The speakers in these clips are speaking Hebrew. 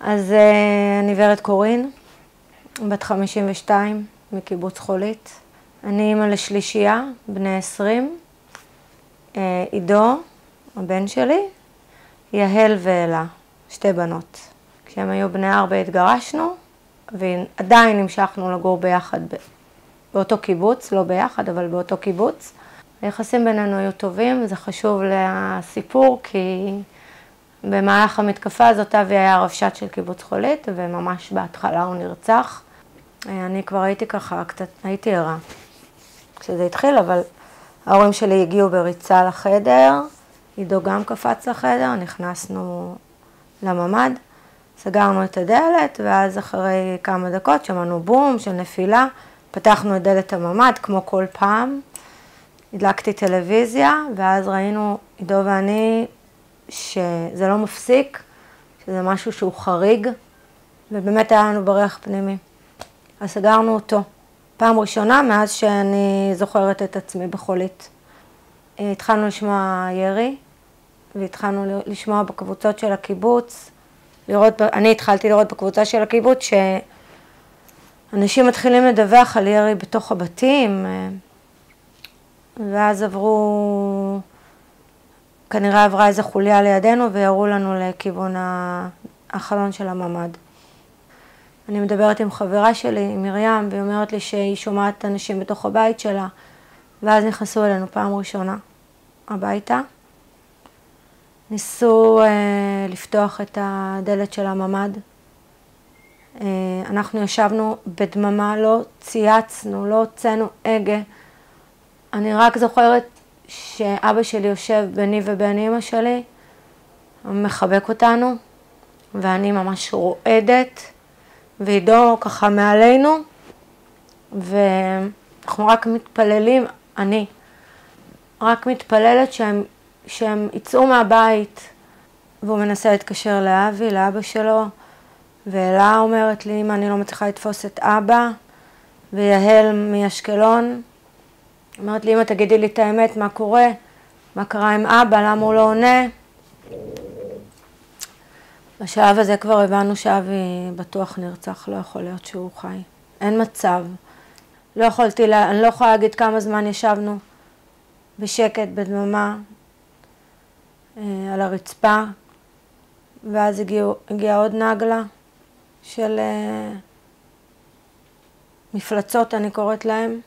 אז אני ורד קורין, בת 52, מקיבוץ חולית. אני אימא לשלישייה, בני 20, עידו, הבן שלי, יהל ואלה, שתי בנות. כשהם היו בני 4 התגרשנו, ועדיין המשכנו לגור ביחד באותו קיבוץ, לא ביחד, אבל באותו קיבוץ. היחסים בינינו היו טובים, זה חשוב לסיפור, כי במהלך המתקפה הזאת אבי היה הרבש"ץ של קיבוץ חולית, וממש בהתחלה הוא נרצח. אני כבר הייתי ככה, קצת, הייתי ערה כשזה התחיל, אבל ההורים שלי הגיעו בריצה לחדר, עידו גם קפץ לחדר, נכנסנו לממ"ד, סגרנו את הדלת, ואז אחרי כמה דקות שמענו בום של נפילה, פתחנו את דלת הממ"ד כמו כל פעם, הדלקתי טלוויזיה, ואז ראינו, עידו ואני, שזה לא מפסיק, שזה משהו שהוא חריג, ובאמת היה לנו בריח פנימי. אז סגרנו אותו. פעם ראשונה מאז שאני זוכרת את עצמי בחולית. התחלנו לשמוע ירי, והתחלנו לשמוע בקבוצות של הקיבוץ, אני התחלתי לראות בקבוצה של הקיבוץ שאנשים מתחילים לדווח על ירי בתוך הבתים, ואז כנראה עברה איזו חוליה לידינו ויראו לנו לכיוון החלון של הממ"ד. אני מדברת עם חברה שלי, עם מרים, והיא אומרת לי שהיא שומעת אנשים בתוך הבית שלה, ואז נכנסו אלינו פעם ראשונה הביתה. ניסו לפתוח את הדלת של הממ"ד. אנחנו ישבנו בדממה, לא צייצנו, לא הוצאנו הגה. אני רק זוכרת שאבא שלי יושב ביני ובין אמא שלי, מחבק אותנו, ואני ממש רועדת, ועידו ככה מעלינו, ואנחנו רק מתפללים, אני רק מתפללת שהם יצאו מהבית, והוא מנסה להתקשר לאבי, לאבא שלו, ואלה אומרת לי, אמא, אני לא מצליחה לתפוס את אבא, ויהל מאשקלון, אומרת לי, אמא, תגידי לי את האמת, מה קורה? מה קרה עם אבא? למה הוא לא עונה? בשלב הזה כבר הבנו שאבי בטוח נרצח, לא יכול להיות שהוא חי. אין מצב. אני לא יכולה להגיד כמה זמן ישבנו בשקט, בדממה, על הרצפה, ואז הגיעה עוד נגלה של מפלצות, אני קוראת להם.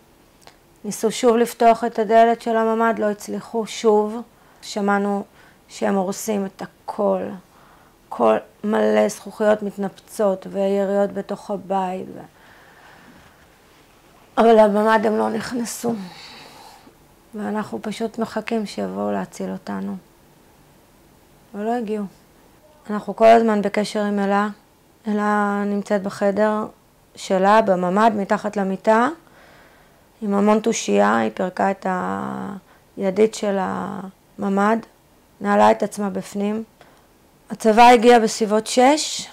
ניסו שוב לפתוח את הדלת של הממ"ד, לא הצליחו שוב. שמענו שהם הורסים את הכל. כל מלא זכוכיות מתנפצות ויריות בתוך הבית. אבל לממ"ד הם לא נכנסו. ואנחנו פשוט מחכים שיבואו להציל אותנו. ולא הגיעו. אנחנו כל הזמן בקשר עם אלה. אלה נמצאת בחדר שלה, בממ"ד, מתחת למיטה. עם המון תושייה, היא פרקה את הידית של הממ"ד, נעלה את עצמה בפנים. הצבא הגיע בסביבות 6,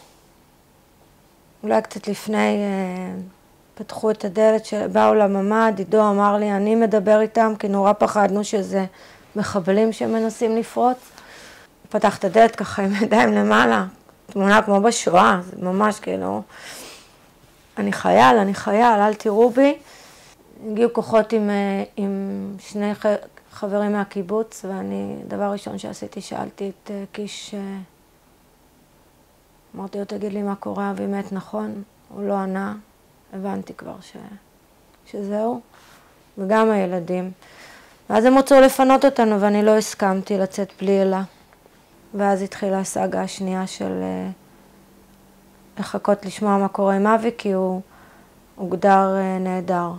אולי קצת לפני, פתחו את הדלת, באו לממ"ד, עידו אמר לי, אני מדבר איתם, כי נורא פחדנו שזה מחבלים שמנסים לפרוץ. פתח את הדלת ככה עם ידיים למעלה, תמונה כמו בשואה, זה ממש כאילו, אני חייל, אל תראו בי. הגיעו כוחות עם שני חברים מהקיבוץ, ואני, דבר ראשון שעשיתי, שאלתי את קיש, אמרתי לו, תגיד לי מה קורה, אבי מת, נכון? הוא לא ענה, הבנתי כבר שזהו, וגם הילדים. ואז הם רצו לפנות אותנו, ואני לא הסכמתי לצאת בלי אלה. ואז התחילה הסאגה השנייה של לחכות לשמוע מה קורה עם אבי, כי הוא הוגדר נהדר.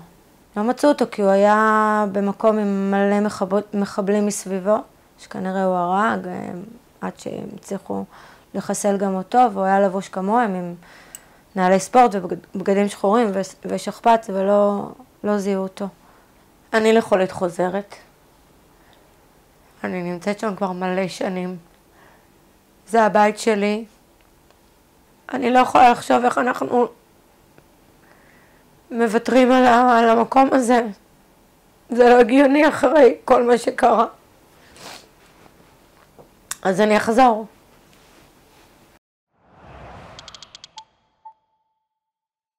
לא מצאו אותו כי הוא היה במקום עם מלא מחבלים מסביבו, שכנראה הוא הרג, עד שהם הצליחו לחסל גם אותו, והוא היה לבוש כמוהם עם נעלי ספורט ובגדים שחורים ושכפ"ץ, ולא זיהו אותו. אני לחולית חוזרת. אני נמצאת שם כבר מלא שנים. זה הבית שלי. אני לא יכולה לחשוב איך אנחנו מוותרים על המקום הזה. זה לא הגיוני אחרי כל מה שקרה. אז אני אחזור.